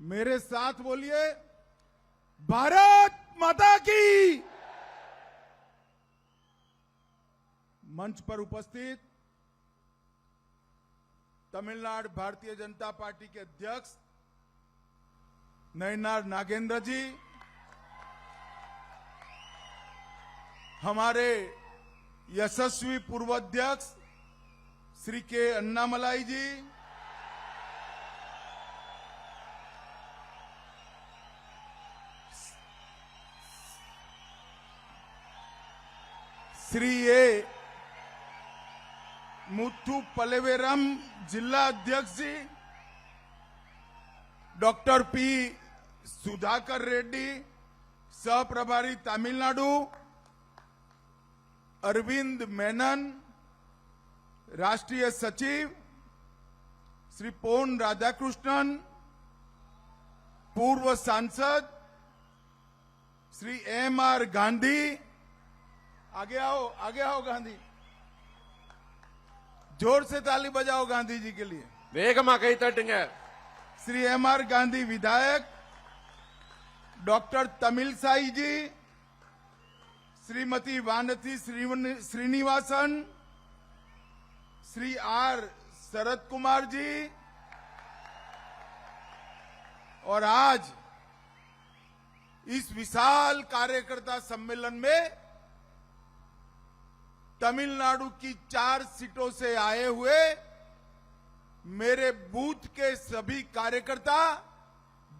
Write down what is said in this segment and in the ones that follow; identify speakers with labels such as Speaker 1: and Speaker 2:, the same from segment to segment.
Speaker 1: मेरे साथ बोलिए, भारत माता की। मंच पर उपस्थित तमिलनाडु भारतीय जनता पार्टी के अध्यक्ष नयनार नागेंद्र जी, हमारे यशस्वी पूर्व अध्यक्ष श्री के अन्नामलाई जी, श्री ए मुथु पलेवेरम जिला अध्यक्ष जी, डॉक्टर पी सुधाकर रेड्डी सह प्रभारी तमिलनाडु, अरविंद मेनन राष्ट्रीय सचिव, श्री पोन राधाकृष्णन पूर्व सांसद, श्री एम.आर. गांधी, आगे आओ गांधी, जोर से ताली बजाओ गांधी जी के लिए,
Speaker 2: வேகமா கை தட்டுங்க.
Speaker 1: श्री एम.आर. गांधी विधायक, डॉक्टर तमिलसाई जी, श्रीमती वानथी श्रीनिवासन, श्री आर शरद कुमार जी, और आज इस विशाल कार्यकर्ता सम्मेलन में तमिलनाडु की 4 सीटों से आए हुए मेरे बूथ के सभी कार्यकर्ता,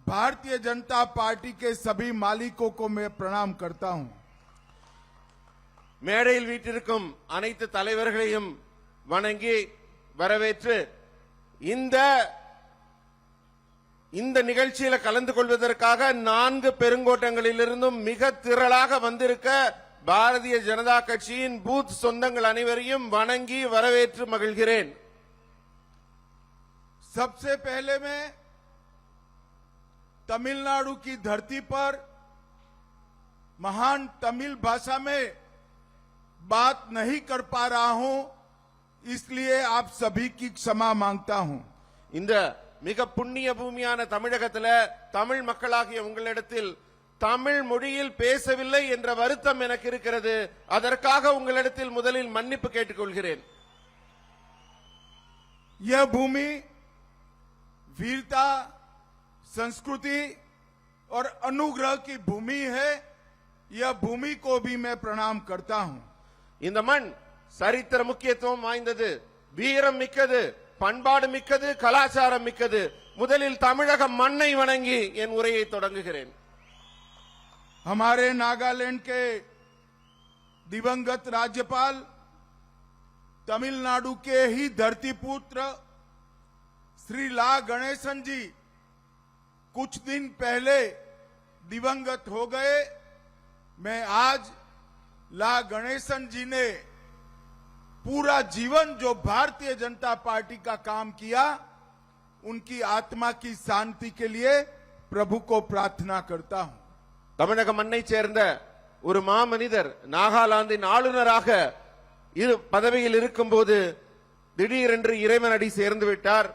Speaker 1: भारतीय जनता पार्टी के सभी मालिकों को मैं प्रणाम करता हूं.
Speaker 2: மேடையில் வீட்டிற்கும் அனைத்து தலைவர்களையும் வணங்கி வரவேற்று இந்த நிகழ்ச்சியில் கலந்து கொள்வதற்காக 4 பெருங்கோட்டங்களிலிருந்தும் மிக திரளாக வந்திருக்க பாரதிய ஜனதா கட்சியின் பூத் சொந்தங்கள் அனைவரையும் வணங்கி வரவேற்று மகிழ்கிறேன்.
Speaker 1: सबसे पहले मैं तमिलनाडु की धरती पर महान तमिल भाषा में बात नहीं कर पा रहा हूं, इसलिए आप सभी की क्षमा मांगता हूं.
Speaker 2: இந்த மிக புண்ணிய பூமியான தமிழகத்தில் தமிழ் மக்களாகிய உங்களிடத்தில் தமிழ் மொழியில் பேசவில்லை என்ற வருத்தம் எனக்கு இருக்கிறது. அதற்காக உங்களிடத்தில் முதலில் மன்னிப்பு கேட்டுக்கொள்கிறேன்.
Speaker 1: यह भूमि वीरता, संस्कृति और अनुग्रह की भूमि है. यह भूमि को भी मैं प्रणाम करता हूं.
Speaker 2: இந்த மண் சரித்திர முக்கியத்துவம் வாய்ந்தது, வீரம் மிக்கது, பண்பாடு மிக்கது, கலாச்சாரம் மிக்கது. முதலில் தமிழக மண்ணை வணங்கி என் உரையை தொடங்குகிறேன்.
Speaker 1: हमारे नागालैंड के दिवंगत राज्यपाल, तमिलनाडु के ही धरतीपुत्र श्री ला गणेशन जी कुछ दिन पहले दिवंगत हो गए. मैं आज ला गणेशन जी ने पूरा जीवन जो भारतीय जनता पार्टी का काम किया, उनकी आत्मा की शांति के लिए प्रभु को प्रार्थना करता हूं.
Speaker 2: தமிழக மண்ணை சேர்ந்த ஒரு மாமனிதர் நாகாலாந்தின் ஆளுநராக பதவியில் இருக்கும்போது திடீரென்று இறைவனடி சேர்ந்து விட்டார்.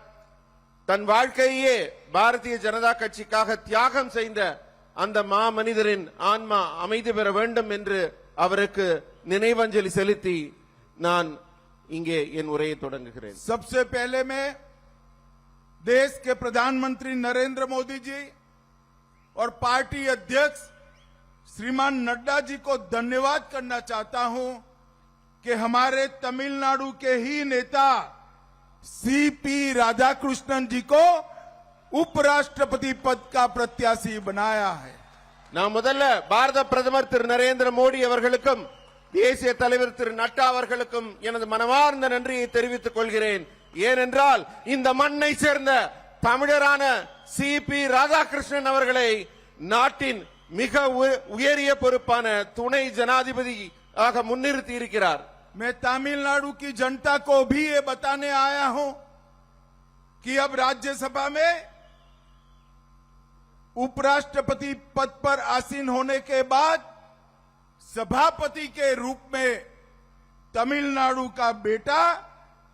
Speaker 2: தன் வாழ்க்கையே பாரதிய ஜனதா கட்சிக்காக தியாகம் செய்த அந்த மாமனிதரின் ஆன்மா அமைதி பெற வேண்டும் என்று அவருக்கு நினைவஞ்சலி செலுத்தி நான் இங்கே என் உரையை தொடங்குகிறேன்.
Speaker 1: सबसे पहले मैं देश के प्रधानमंत्री नरेंद्र मोदी जी और पार्टी अध्यक्ष श्रीमान नड्डा जी को धन्यवाद करना चाहता हूं कि हमारे तमिलनाडु के ही नेता सीपी राधाकृष्णन जी को उपराष्ट्रपति पद का प्रत्याशी बनाया है.
Speaker 2: நான் முதல்ல பாரத பிரதமர் திரு நரேந்திர மோடி அவர்களுக்கும் தேசிய தலைவர் திரு நட்டா அவர்களுக்கும் எனது மனமார்ந்த நன்றியை தெரிவித்துக் கொள்கிறேன். ஏனென்றால் இந்த மண்ணை சேர்ந்த தமிழரான சிபி ராதாகிருஷ்ணன் அவர்களை நாட்டின் மிக உயரிய பொறுப்பான துணை ஜனாதிபதியாக முன்னிறுத்தி இருக்கிறார்.
Speaker 1: मैं तमिलनाडु की जनता को भी ये बताने आया हूं कि अब राज्यसभा में उपराष्ट्रपति पद पर आसीन होने के बाद सभापति के रूप में तमिलनाडु का बेटा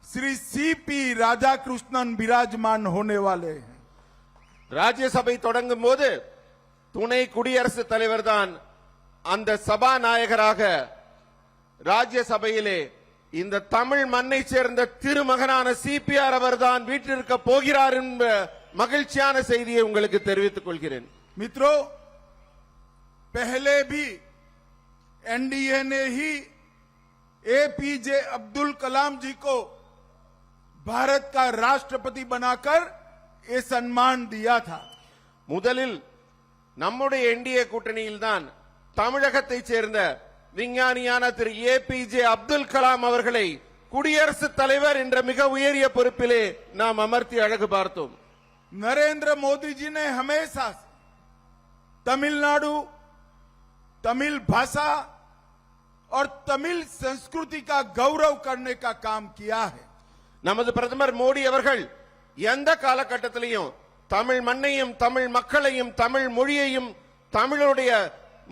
Speaker 1: श्री सीपी राधाकृष्णन विराजमान होने वाले हैं.
Speaker 2: ராஜ்யசபை தொடங்கும் போது துணை குடியரசுத் தலைவர் தான் அந்த சபாநாயகராக ராஜ்யசபையிலே இந்த தமிழ் மண்ணை சேர்ந்த திருமகனான சிபிஆர் அவர்தான் வீட்டிற்க போகிறார் என்ற மகிழ்ச்சியான செய்தியை உங்களுக்கு தெரிவித்துக் கொள்கிறேன்.
Speaker 1: मित्रों, पहले भी एनडीए ने ही एपीजे अब्दुल कलाम जी को भारत का राष्ट्रपति बनाकर ये सम्मान दिया था.
Speaker 2: முதலில் நம்முடைய என்டிஏ கூட்டணியில் தான் தமிழகத்தைச் சேர்ந்த விஞ்ஞானியான திரு ஏபிஜே அப்துல் கலாம் அவர்களை குடியரசுத் தலைவர் என்ற மிக உயரிய பொறுப்பிலே நாம் அமர்த்தி அழகு பார்த்தோம்.
Speaker 1: नरेंद्र मोदी जी ने हमेशा तमिलनाडु, तमिल भाषा और तमिल संस्कृति का गौरव करने का काम किया है.
Speaker 2: நமது பிரதமர் மோடி அவர்கள் எந்த காலகட்டத்திலையும் தமிழ் மண்ணையும் தமிழ் மக்களையும் தமிழ் மொழியையும் தமிழுடைய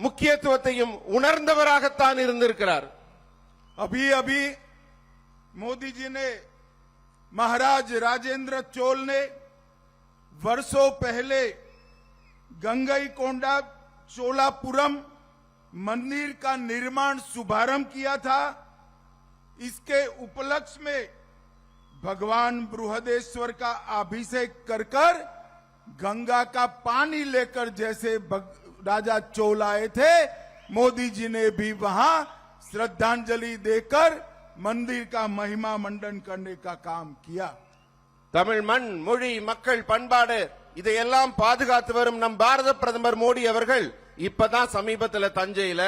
Speaker 2: முக்கியத்துவத்தையும் உணர்ந்தவராகத்தான் இருந்திருக்கிறார்.
Speaker 1: अभी अभी मोदी जी ने महाराज राजेंद्र चोल ने वर्षों पहले गंगईकोंडा चोलापुरम मंदिर का निर्माण शुभारंभ किया था. इसके उपलक्ष्य में भगवान बृहदेश्वर का अभिषेक कर कर गंगा का पानी लेकर जैसे राजा चोल आए थे, मोदी जी ने भी वहां श्रद्धांजलि देकर मंदिर का महिमा मंडन करने का काम किया.
Speaker 2: தமிழ் மண் மொழி மக்கள் பண்பாடு இதையெல்லாம் பாதுகாத்து வரும் நம் பாரத பிரதமர் மோடி அவர்கள் இப்பதான் சமீபத்தில் தஞ்சையில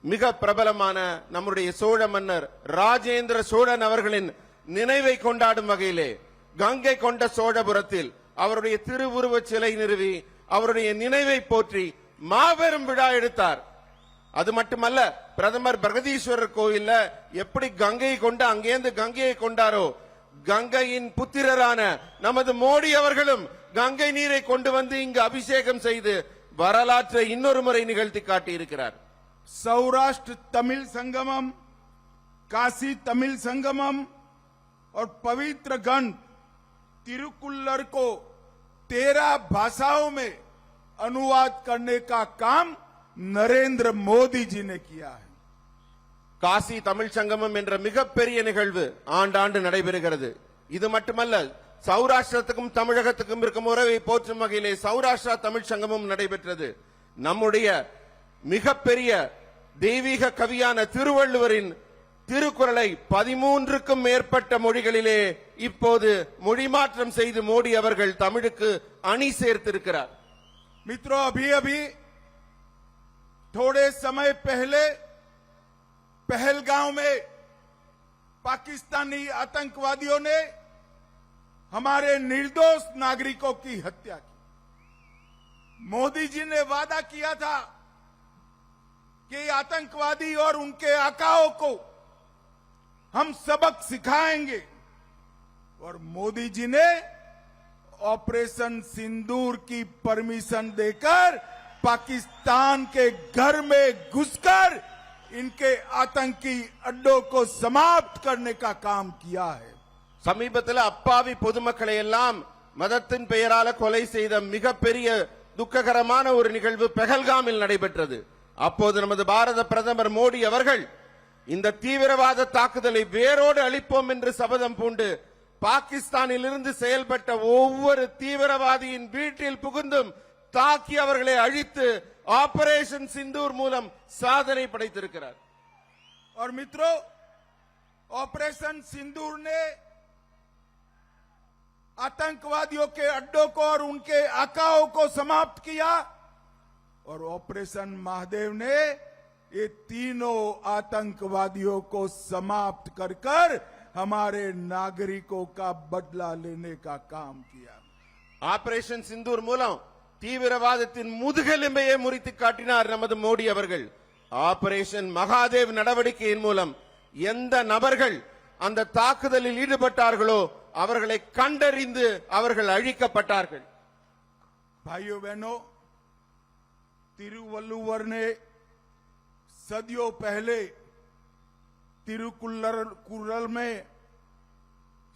Speaker 2: மிக பிரபலமான நம்முடைய சோழ மன்னர் ராஜேந்திர சோழன் அவர்களின் நினைவை கொண்டாடும் வகையிலே கங்கை கொண்ட சோழபுரத்தில் அவருடைய திருவுருவச் சிலை நிறுவி அவருடைய நினைவை போற்றி மாபெரும் விழா எடுத்தார். அது மட்டுமல்ல, பிரதமர் பிரகதீஸ்வரர் கோயில்ல எப்படி கங்கையை கொண்டு அங்கேந்து கங்கையை கொண்டாரோ, கங்கையின் புத்திரரான நமது மோடி அவர்களும் கங்கை நீரை கொண்டு வந்து இங்கு அபிஷேகம் செய்து வரலாற்றை இன்னொரு முறை நிகழ்த்தி காட்டியிருக்கிறார்.
Speaker 1: सौराष्ट्र तमिल संगमम, काशी तमिल संगमम और पवित्र गंध तिरुकुल्लर को 13 भाषाओं में अनुवाद करने का काम नरेंद्र मोदी जी ने किया है.
Speaker 2: காசி தமிழ் சங்கமம் என்ற மிகப்பெரிய நிகழ்வு ஆண்டாண்டு நடைபெறுகிறது. இது மட்டுமல்ல, சௌராஷ்டிரத்துக்கும் தமிழகத்துக்கும் இருக்கும் உறவை போற்றும் வகையிலே சௌராஷ்டிரா தமிழ் சங்கமும் நடைபெற்றது. நம்முடைய மிகப்பெரிய தெய்வீக கவியான திருவள்ளுவரின் திருக்குறளை 13க்கும் மேற்பட்ட மொழிகளிலே இப்போது மொழி மாற்றம் செய்து மோடி அவர்கள் தமிழுக்கு அணி சேர்த்திருக்கிறார்.
Speaker 1: मित्रों, अभी अभी थोड़े समय पहले पहलगांव में पाकिस्तानी आतंकवादियों ने हमारे निर्दोष नागरिकों की हत्या की. मोदी जी ने वादा किया था कि आतंकवादी और उनके आकाओं को हम सबक सिखाएंगे, और मोदी जी ने ऑपरेशन सिंदूर की परमिशन देकर पाकिस्तान के घर में घुसकर इनके आतंकी अड्डों को समाप्त करने का काम किया है.
Speaker 2: சமீபத்தில் அப்பாவி பொதுமக்களை எல்லாம் மதத்தின் பெயரால கொலை செய்த மிகப்பெரிய துக்ககரமான ஒரு நிகழ்வு பெஹல்காமில் நடைபெற்றது. அப்போது நமது பாரத பிரதமர் மோடி அவர்கள் இந்த தீவிரவாத தாக்குதலை வேரோடு அழிப்போம் என்று சபதம் பூண்டு பாகிஸ்தானில் இருந்து செயல்பட்ட ஒவ்வொரு தீவிரவாதியின் வீட்டில் புகுந்தும் தாக்கி அவர்களை அழித்து ஆபரேஷன் சிந்தூர் மூலம் சாதனை படைத்திருக்கிறார்.
Speaker 1: और मित्रों, ऑपरेशन सिंदूर ने आतंकवादियों के अड्डों को और उनके आकाओं को समाप्त किया, और ऑपरेशन महादेव ने ये तीनों आतंकवादियों को समाप्त कर कर हमारे नागरिकों का बदला लेने का काम किया.
Speaker 2: ஆபரேஷன் சிந்தூர் மூலம் தீவிரவாதத்தின் முதுகெலும்பையே முறித்து காட்டினார் நமது மோடி அவர்கள். ஆபரேஷன் மகாதேவ் நடவடிக்கையின் மூலம் எந்த நபர்கள் அந்த தாக்குதலில் ஈடுபட்டார்களோ அவர்களை கண்டறிந்து அவர்கள் அழிக்கப்பட்டார்கள்.
Speaker 1: भाइयों बहनों, तिरुवल्लुवर ने सदियों पहले तिरुकुल्लर में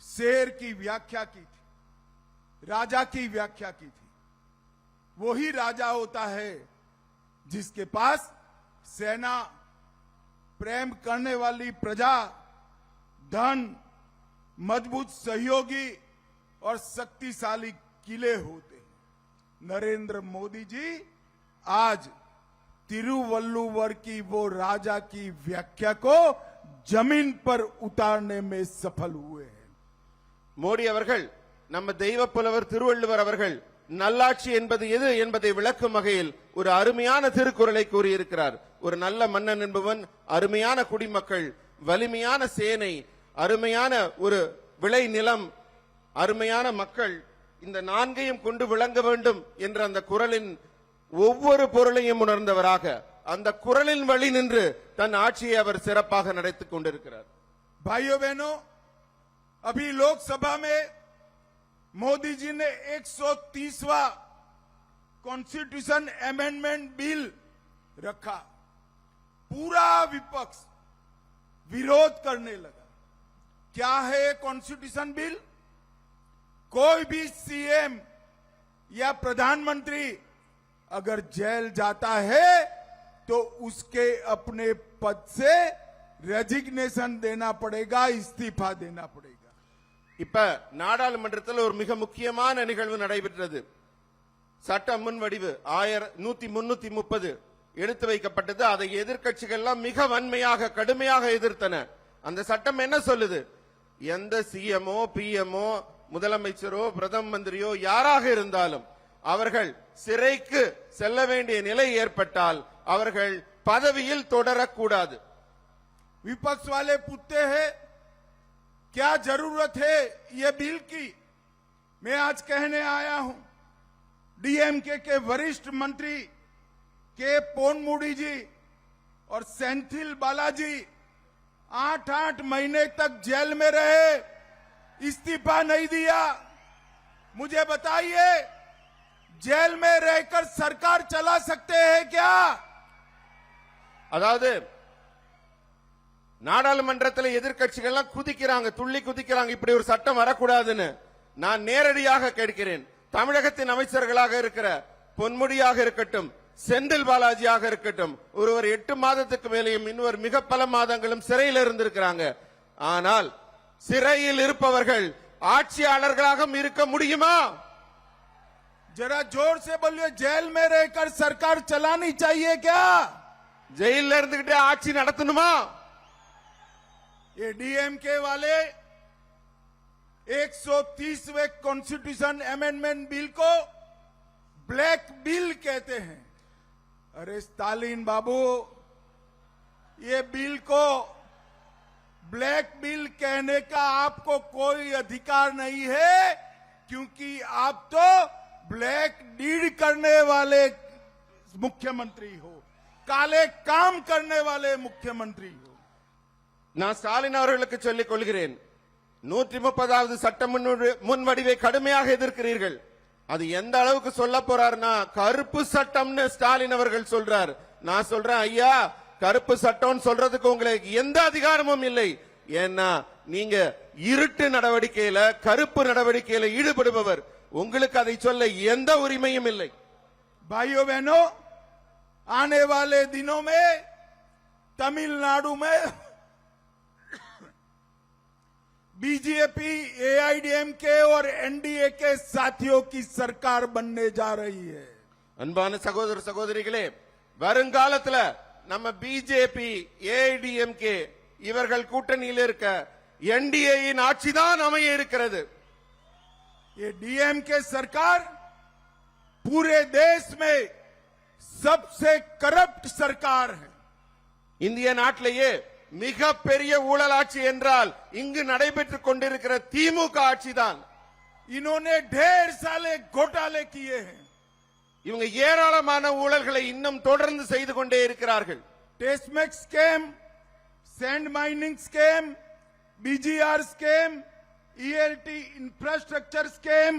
Speaker 1: शेर की व्याख्या की थी, राजा की व्याख्या की थी. वही राजा होता है जिसके पास सेना, प्रेम करने वाली प्रजा, धन, मजबूत सहयोगी और शक्तिशाली किले होते हैं। नरेंद्र मोदी जी आज तिरुवल्लुवर की वो राजा की व्याख्या को जमीन पर उतारने में सफल हुए हैं।
Speaker 2: மோடி அவர்கள் நம்ம தெய்வ புலவர் திருவள்ளுவர் அவர்கள் நல்லாட்சி என்பது எது என்பதை விளக்கும் வகையில் ஒரு அருமையான திருக்குறளை கூறியிருக்கிறார். ஒரு நல்ல மன்னன் என்பவன் அருமையான குடிமக்கள், வலிமையான சேனை, அருமையான ஒரு விளை நிலம், அருமையான மக்கள், இந்த நான்கையும் கொண்டு விளங்க வேண்டும் என்ற அந்த குறளின் ஒவ்வொரு பொருளையும் உணர்ந்தவராக அந்த குறளின் வழி நின்று தன் ஆட்சியை அவர் சிறப்பாக நடத்திக் கொண்டிருக்கிறார்.
Speaker 1: भाइयों बहनों, अभी लोकसभा में मोदी जी ने 130वां कॉन्स्टिट्यूशन अमेंडमेंट बिल रखा। पूरा विपक्ष विरोध करने लगा। क्या है कॉन्स्टिट्यूशन बिल? कोई भी सीएम या प्रधानमंत्री अगर जेल जाता है तो उसके अपने पद से रेजिग्नेशन देना पड़ेगा, इस्तीफा देना पड़ेगा।
Speaker 2: இப்ப நாடாளுமன்றத்தில் ஒரு மிக முக்கியமான நிகழ்வு நடைபெற்றது. சட்ட முன்வடிவு 1330 எடுத்து வைக்கப்பட்டது. அதை எதிர்க்கட்சிகள் எல்லாம் மிக வன்மையாக கடுமையாக எதிர்த்தன. அந்த சட்டம் என்ன சொல்லுது? எந்த சிஎம்ஓ, பிஎம்ஓ, முதலமைச்சரோ, பிரதம மந்திரியோ யாராக இருந்தாலும் அவர்கள் சிறைக்கு செல்ல வேண்டிய நிலை ஏற்பட்டால் அவர்கள் பதவியில் தொடரக்கூடாது.
Speaker 1: विपक्ष वाले पूछते हैं क्या जरूरत है ये बिल की? मैं आज कहने आया हूं, डीएमके के वरिष्ठ मंत्री के पोनमुडी जी और सेंथिल बालाजी 8-8 महीने तक जेल में रहे, इस्तीफा नहीं दिया। मुझे बताइए, जेल में रहकर सरकार चला सकते हैं क्या?
Speaker 2: அதாவது நாடாளுமன்றத்தில் எதிர்க்கட்சிகள் எல்லாம் குதிக்கிறாங்க, துள்ளி குதிக்கிறாங்க, இப்படி ஒரு சட்டம் வரக்கூடாதுன்னு. நான் நேரடியாக கேட்கிறேன், தமிழகத்தின் அமைச்சர்களாக இருக்கிற பொன்முடியாக இருக்கட்டும், செந்தில் பாலாஜியாக இருக்கட்டும், ஒருவர் 8 மாதத்துக்கு மேலேயும் இன்னொரு மிக பல மாதங்களும் சிறையில் இருந்திருக்கிறாங்க. ஆனால் சிறையில் இருப்பவர்கள் ஆட்சியாளர்களாக இருக்க முடியுமா?
Speaker 1: जरा जोर से बोलिए, जेल में रहकर सरकार चलानी चाहिए क्या?
Speaker 2: ஜெயில இருந்துகிட்டே ஆட்சி நடத்தணுமா?
Speaker 1: ये डीएमके वाले 130वें कॉन्स्टिट्यूशन अमेंडमेंट बिल को ब्लैक बिल कहते हैं। अरे स्टालिन बाबू, ये बिल को ब्लैक बिल कहने का आपको कोई अधिकार नहीं है, क्योंकि आप तो ब्लैक डीड करने वाले मुख्यमंत्री हो, काले काम करने वाले मुख्यमंत्री हो।
Speaker 2: நான் ஸ்டாலின் அவர்களுக்கு சொல்லிக் கொள்கிறேன், 130வது சட்ட முன்வடிவை கடுமையாக எதிர்க்கிறீர்கள். அது எந்த அளவுக்கு சொல்ல போறாருன்னா கருப்பு சட்டம்னு ஸ்டாலின் அவர்கள் சொல்றார். நான் சொல்றேன், ஐயா, கருப்பு சட்டம் சொல்றதுக்கு உங்களுக்கு எந்த அதிகாரமும் இல்லை. ஏன்னா நீங்க இருட்டு நடவடிக்கையில, கருப்பு நடவடிக்கையில ஈடுபடுபவர், உங்களுக்கு அதை சொல்ல எந்த உரிமையும் இல்லை.
Speaker 1: भाइयों बहनों, आने वाले दिनों में तमिलनाडु में बीजेपी, एआईडीएमके और एनडीए के साथियों की सरकार बनने जा रही है।
Speaker 2: அன்பான சகோதர சகோதரிகளே, வருங்காலத்துல நம்ம பிஜேபி, ஏஐடிஎம்கே இவர்கள் கூட்டணியில் இருக்க என்டிஏயின் ஆட்சிதான் அமைய இருக்கிறது.
Speaker 1: ये डीएमके सरकार पूरे देश में सबसे करप्ट सरकार है।
Speaker 2: இந்திய நாட்டிலேயே மிக பெரிய ஊழலாட்சி என்றால் இங்கு நடைபெற்றுக் கொண்டிருக்கிற திமுக ஆட்சிதான்.
Speaker 1: इन्होंने ढेर सारे घोटाले किए हैं।
Speaker 2: இவங்க ஏராளமான ஊழல்களை இன்னும் தொடர்ந்து செய்து கொண்டே இருக்கிறார்கள்.
Speaker 1: TASMAC scam, sand mining scam, BGR scam, ELT infrastructure scam,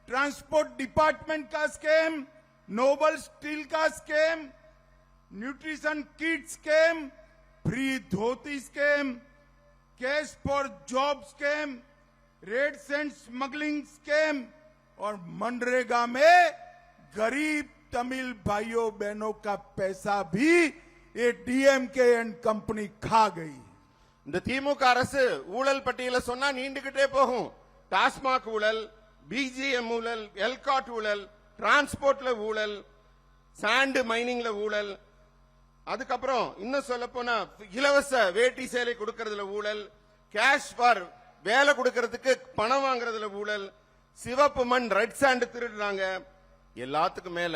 Speaker 1: transport department का स्कैम, नोबल स्टील का scam, nutrition kit scam, free धोती scam, cash for job scam, red sand smuggling scam और मनरेगा में गरीब तमिल भाइयों बहनों का पैसा भी ये डीएमके एंड कंपनी खा गई।
Speaker 2: இந்த திமுக அரசு ஊழல் பட்டியல சொன்னா நீண்டுகிட்டே போகும். டாஸ்மாக் ஊழல், பிஜிஎம் ஊழல், எல்காட் ஊழல், டிரான்ஸ்போர்ட்ல ஊழல், சாண்ட் மைனிங்ல ஊழல், அதுக்கப்புறம் இன்னும் சொல்ல போனா இலவச வேட்டி சேலை கொடுக்கறதுல ஊழல், கேஷ் ஃபார் வேலை கொடுக்கறதுக்கு பணம் வாங்குறதுல ஊழல், சிவப்பு மண் ரெட் சாண்ட் திருடுறாங்க. எல்லாத்துக்கும் மேல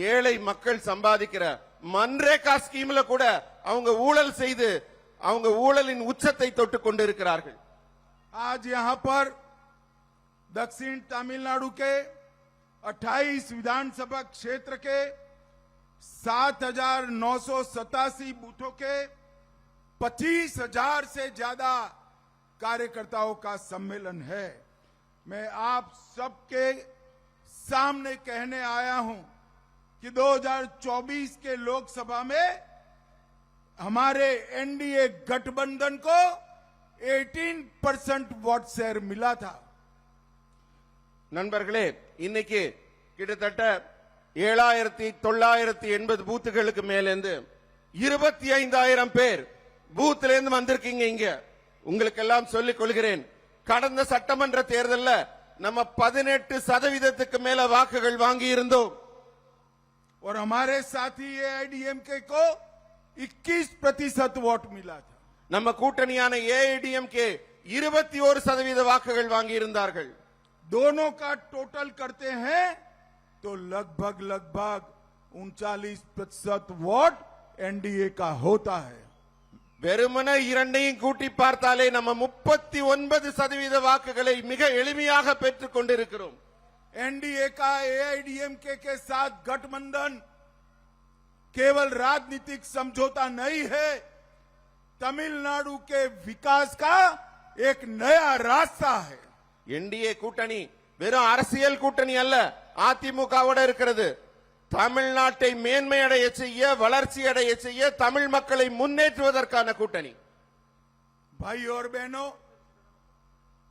Speaker 2: ஏழை மக்கள் சம்பாதிக்கிற மன்ரேகா ஸ்கீம்ல கூட அவங்க ஊழல் செய்து அவங்க ஊழலின் உச்சத்தை தொட்டு கொண்டிருக்கிறார்கள்.
Speaker 1: आज यहां पर दक्षिण तमिलनाडु के 28 विधानसभा क्षेत्र के 7,987 बूथों के 25,000 से ज्यादा कार्यकर्ताओं का सम्मेलन है। मैं आप सबके सामने कहने आया हूं कि 2024 के लोकसभा में हमारे एनडीए गठबंधन को 18% वोट शेयर मिला था।
Speaker 2: நண்பர்களே, இன்னைக்கு கிட்டத்தட்ட 7,980 பூத்துகளுக்கு மேலிருந்து 25,000 பேர் பூத்துல இருந்து வந்திருக்கீங்க. இங்க உங்களுக்கு எல்லாம் சொல்லிக் கொள்கிறேன், கடந்த சட்டமன்ற தேர்தல்ல நம்ம 18% மேல வாக்குகள் வாங்கி இருந்தோம்.
Speaker 1: और हमारे साथी एआईडीएमके को 21% वोट मिला था।
Speaker 2: நம்ம கூட்டணியான ஏஐடிஎம்கே 21% வாக்குகள் வாங்கி இருந்தார்கள்.
Speaker 1: दोनों का टोटल करते हैं तो लगभग 39% वोट एनडीए का होता है।
Speaker 2: வெறுமன இரண்டையும் கூட்டி பார்த்தாலே நம்ம 39% வாக்குகளை மிக எளிமையாக பெற்றுக் கொண்டிருக்கிறோம்.
Speaker 1: एनडीए का एआईडीएमके के साथ गठबंधन केवल राजनीतिक समझौता नहीं है, तमिलनाडु के विकास का एक नया रास्ता है।
Speaker 2: என்டிஏ கூட்டணி வெறும் அரசியல் கூட்டணி அல்ல, அதிமுகவோட இருக்கிறது. தமிழ்நாட்டை மேன்மையடைய செய்ய, வளர்ச்சி அடைய செய்ய, தமிழ் மக்களை முன்னேற்றுவதற்கான கூட்டணி.
Speaker 1: भाई और बहनों,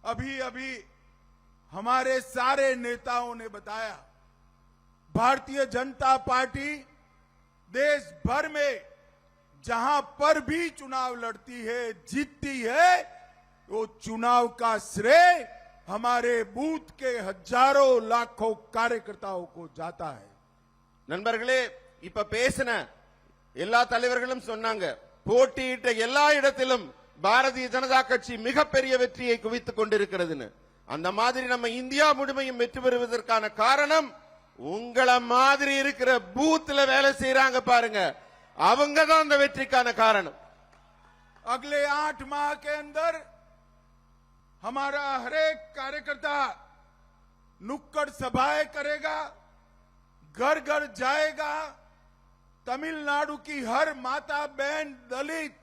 Speaker 1: अभी अभी हमारे सारे नेताओं ने बताया, भारतीय जनता पार्टी देश भर में जहां पर भी चुनाव लड़ती है, जीतती है, वो चुनाव का श्रेय हमारे बूथ के हजारों लाखों कार्यकर्ताओं को जाता है।
Speaker 2: நண்பர்களே, இப்ப பேசின எல்லா தலைவர்களும் சொன்னாங்க, போட்டியிட்ட எல்லா இடத்திலும் பாரதிய ஜனதா கட்சி மிகப்பெரிய வெற்றியை குவித்துக் கொண்டிருக்கிறதுன்னு. அந்த மாதிரி நம்ம இந்தியா முழுமையும் வெற்றி பெறுவதற்கான காரணம் உங்களை மாதிரி இருக்கிற பூத்ல வேலை செய்யறாங்க பாருங்க, அவங்க தான் அந்த வெற்றிக்கான காரணம்.
Speaker 1: अगले 8 माह के अंदर हमारा हरेक कार्यकर्ता नुक्कड़ सभाएं करेगा, घर घर जाएगा, तमिलनाडु की हर माता बहन, दलित,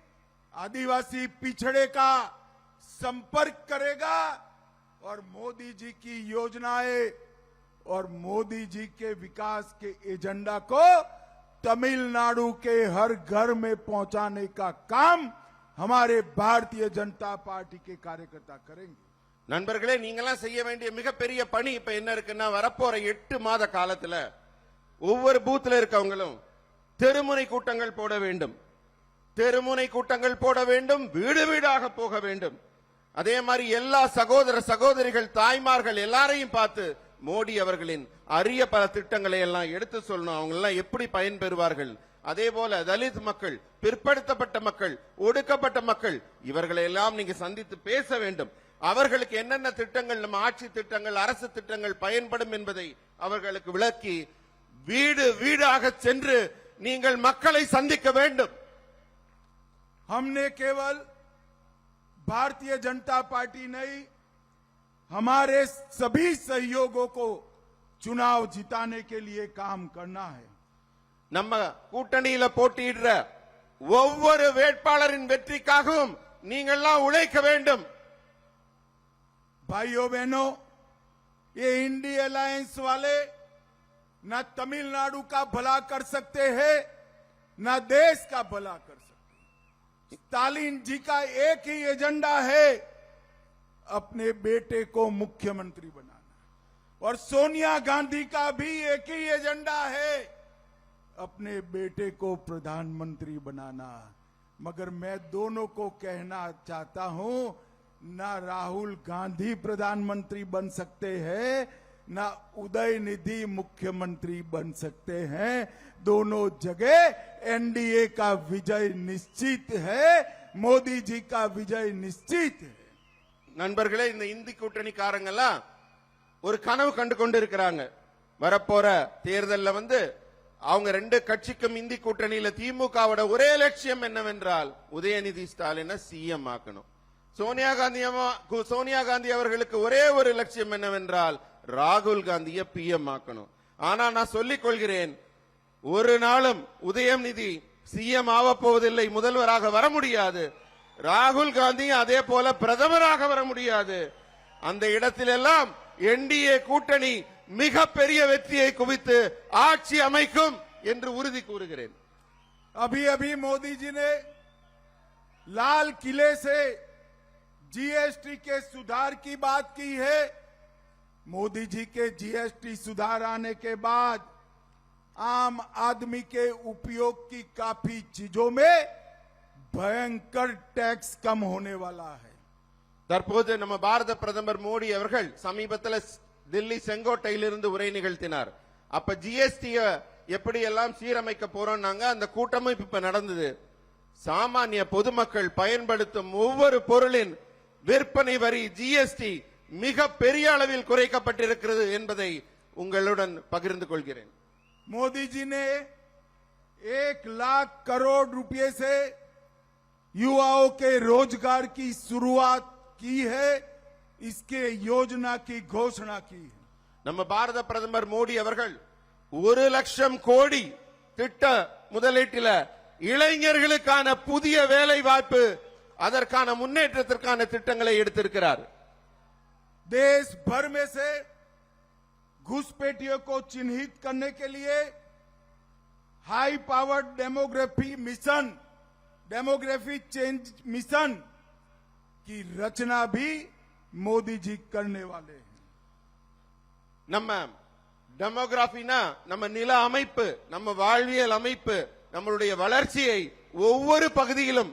Speaker 1: आदिवासी पिछड़े का संपर्क करेगा और मोदी जी की योजनाएं और मोदी जी के विकास के एजेंडा को तमिलनाडु के हर घर में पहुंचाने का काम हमारे भारतीय जनता पार्टी के कार्यकर्ता करेंगे।
Speaker 2: நண்பர்களே, நீங்களாம் செய்ய வேண்டிய மிகப்பெரிய பணி இப்ப என்ன இருக்குன்னா, வரப்போற 8 மாத காலத்துல ஒவ்வொரு பூத்துல இருக்கவங்களும் தெருமுனை கூட்டங்கள் போட வேண்டும். தெருமுனை கூட்டங்கள் போட வேண்டும், வீடு வீடாக போக வேண்டும். அதே மாதிரி எல்லா சகோதர சகோதரிகள், தாய்மார்கள் எல்லாரையும் பார்த்து மோடி அவர்களின் அரிய பல திட்டங்களை எல்லாம் எடுத்து சொல்லணும். அவங்க எல்லாம் எப்படி பயன்பெறுவார்கள். அதே போல தலித் மக்கள், பிற்படுத்தப்பட்ட மக்கள், ஒடுக்கப்பட்ட மக்கள், இவர்களை எல்லாம் நீங்க சந்தித்து பேச வேண்டும். அவர்களுக்கு என்னென்ன திட்டங்கள், நம்ம ஆட்சி திட்டங்கள், அரசு திட்டங்கள் பயன்படும் என்பதை அவர்களுக்கு விளக்கி வீடு வீடாக சென்று நீங்கள் மக்களை சந்திக்க வேண்டும்.
Speaker 1: हमने केवल भारतीय जनता पार्टी नहीं, हमारे सभी सहयोगों को चुनाव जिताने के लिए काम करना है।
Speaker 2: நம்ம கூட்டணியில போட்டியிடுற ஒவ்வொரு வேட்பாளரின் வெற்றிக்காகவும் நீங்கள்லாம் உழைக்க வேண்டும்.
Speaker 1: भाइयों बहनों, ये इंडी अलायंस वाले न तमिलनाडु का भला कर सकते हैं, न देश का भला कर सकते। स्टालिन जी का एक ही एजेंडा है, अपने बेटे को मुख्यमंत्री बनाना। और सोनिया गांधी का भी एक ही एजेंडा है, अपने बेटे को प्रधानमंत्री बनाना। मगर मैं दोनों को कहना चाहता हूं, ना राहुल गांधी प्रधानमंत्री बन सकते हैं, ना उदयनिधि मुख्यमंत्री बन सकते हैं। दोनों जगह एनडीए का विजय निश्चित है, मोदी जी का विजय निश्चित है।
Speaker 2: நண்பர்களே, இந்த இந்தி கூட்டணிக்காரங்கெல்லாம் ஒரு கனவு கண்டு கொண்டு இருக்கிறாங்க. வரப்போற தேர்தல்ல அவங்க ரெண்டு கட்சிக்கும் இந்தி கூட்டணியில திமுகவோட ஒரே லட்சியம் என்னவென்றால் உதயநிதி ஸ்டாலினை சிஎம் ஆக்கணும். சோனியா காந்தி அவர்களுக்கு ஒரே ஒரு லட்சியம் என்னவென்றால் ராகுல் காந்தியை பிஎம் ஆக்கணும். ஆனா நான் சொல்லிக் கொள்கிறேன், ஒரு நாளும் உதயநிதி சிஎம் ஆகப்போவதில்லை, முதல்வராக வர முடியாது. ராகுல் காந்தி அதே போல பிரதமராக வர முடியாது. அந்த இடத்திலெல்லாம் என்டிஏ கூட்டணி மிகப்பெரிய வெற்றியை குவித்து ஆட்சி அமைக்கும் என்று உறுதி கூறுகிறேன்.
Speaker 1: अभी अभी मोदी जी ने लाल किले से जीएसटी के सुधार की बात की है। मोदी जी के जीएसटी सुधार आने के बाद आम आदमी के उपयोग की काफी चीजों में भयंकर टैक्स कम होने वाला है।
Speaker 2: தற்போது நம்ம பாரத பிரதமர் மோடி அவர்கள் சமீபத்தில் தில்லி செங்கோட்டையிலிருந்து உரை நிகழ்த்தினார். அப்ப ஜிஎஸ்டி எப்படி எல்லாம் சீரமைக்க போறோம்னாங்க. அந்த கூட்டமும் இப்ப நடந்தது. சாமானிய பொதுமக்கள் பயன்படுத்தும் ஒவ்வொரு பொருளின் விற்பனை வரி ஜிஎஸ்டி மிக பெரிய அளவில் குறைக்கப்பட்டிருக்கிறது என்பதை உங்களுடன் பகிர்ந்து கொள்கிறேன்.
Speaker 1: मोदी जी ने 1 लाख करोड़ रुपए से युवाओं के रोजगार की शुरुआत की है, इसके योजना की घोषणा की है.
Speaker 2: நம்ம பாரத பிரதமர் மோடி அவர்கள் 1 லட்சம் கோடி திட்ட முதலீட்டில இளைஞர்களுக்கான புதிய வேலை வாய்ப்பு, அதற்கான முன்னேற்றத்திற்கான திட்டங்களை எடுத்திருக்கிறார்.
Speaker 1: देश भर में से घुसपैठियों को चिन्हित करने के लिए high powered demography change mission की रचना भी मोदी जी करने वाले हैं.
Speaker 2: நம்ம டெமோகிராஃபினா நம்ம நில அமைப்பு, நம்ம வாழ்வியல் அமைப்பு, நம்மளுடைய வளர்ச்சியை ஒவ்வொரு பகுதியிலும்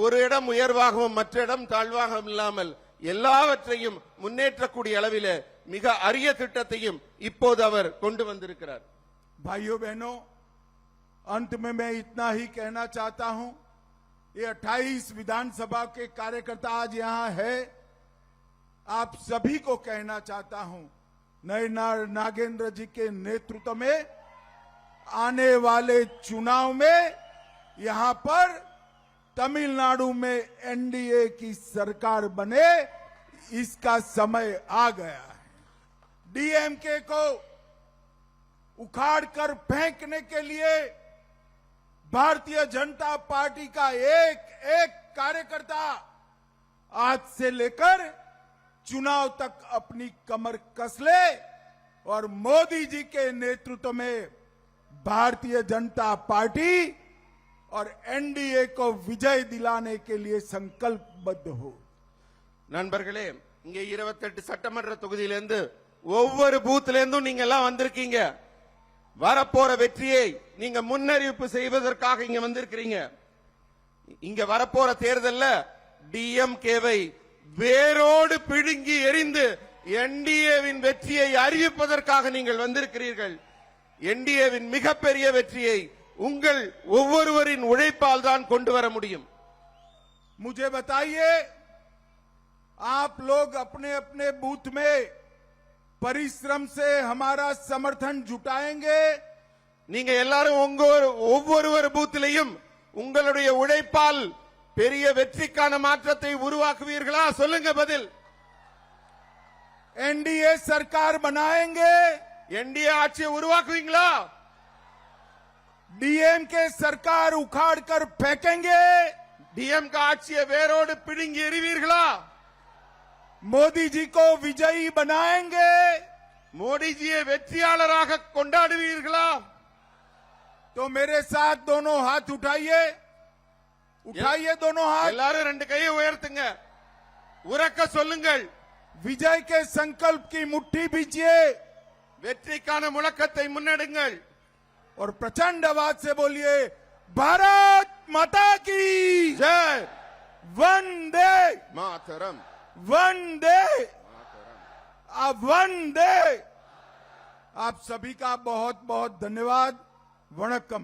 Speaker 2: ஒரு இடம் உயர்வாகவும் மற்ற இடம் தாழ்வாகவும் இல்லாமல் எல்லாவற்றையும் முன்னேற்றக்கூடிய அளவில் மிக அரிய திட்டத்தையும் இப்போது அவர் கொண்டு வந்திருக்கிறார்.
Speaker 1: भाइयों बहनों, अंत में मैं इतना ही कहना चाहता हूं, ये 28 विधानसभा के कार्यकर्ता आज यहां है, आप सभी को कहना चाहता हूं, नयनार नागेंद्र जी के नेतृत्व में आने वाले चुनाव में यहां पर तमिलनाडु में एनडीए की सरकार बने, इसका समय आ गया है. डीएमके को उखाड़कर फेंकने के लिए भारतीय जनता पार्टी का एक एक कार्यकर्ता आज से लेकर चुनाव तक अपनी कमर कस ले और मोदी जी के नेतृत्व में भारतीय जनता पार्टी और एनडीए को विजय दिलाने के लिए संकल्पबद्ध हो.
Speaker 2: நண்பர்களே, இங்கே 28 சட்டமன்ற தொகுதியிலிருந்து ஒவ்வொரு பூத்ல இருந்தும் நீங்க எல்லாம் வந்திருக்கீங்க. வரப்போற வெற்றியை நீங்க முன்னறிவிப்பு செய்வதற்காக இங்க வந்திருக்கிறீங்க. இங்க வரப்போற தேர்தல்ல டிஎம்கேவை வேரோடு பிடுங்கி எறிந்து என்டிஏவின் வெற்றியை அறிவிப்பதற்காக நீங்கள் வந்திருக்கிறீர்கள். என்டிஏவின் மிகப்பெரிய வெற்றியை உங்கள் ஒவ்வொருவரின் உழைப்பால் தான் கொண்டு வர முடியும்.
Speaker 1: मुझे बताइए, आप लोग अपने अपने बूथ में परिश्रम से हमारा समर्थन जुटाएंगे?
Speaker 2: நீங்க எல்லாரும் ஒவ்வொரு பூத்திலையும் உங்களுடைய உழைப்பால் பெரிய வெற்றிக்கான மாற்றத்தை உருவாக்குவீர்களா? சொல்லுங்க பதில்.
Speaker 1: एनडीए सरकार बनाएंगे?
Speaker 2: என்டிஏ ஆட்சியை உருவாக்குவீங்களா?
Speaker 1: डीएमके सरकार उखाड़ कर फेंकेंगे?
Speaker 2: டிஎம்கே ஆட்சியை வேரோடு பிடுங்கி எறிவீர்களா?
Speaker 1: मोदी जी को विजयी बनाएंगे?
Speaker 2: மோடி ஜியை வெற்றியாளராக கொண்டாடுவீர்களா?
Speaker 1: तो मेरे साथ दोनों हाथ उठाइए, उठाइए दोनों हाथ.
Speaker 2: எல்லாரும் ரெண்டு கையை உயர்த்துங்க, உரக்க சொல்லுங்கள்.
Speaker 1: विजय के संकल्प की मुट्ठी बीजिए
Speaker 2: வெற்றிக்கான முழக்கத்தை முன்னெடுங்கள்
Speaker 1: और प्रचंड आवाज से बोलिए भारत माता की
Speaker 2: ஜெய்
Speaker 1: वंदे
Speaker 2: மாதரம்
Speaker 1: वंदे वंदे। आप सभी का बहुत बहुत धन्यवाद। वणक्कम।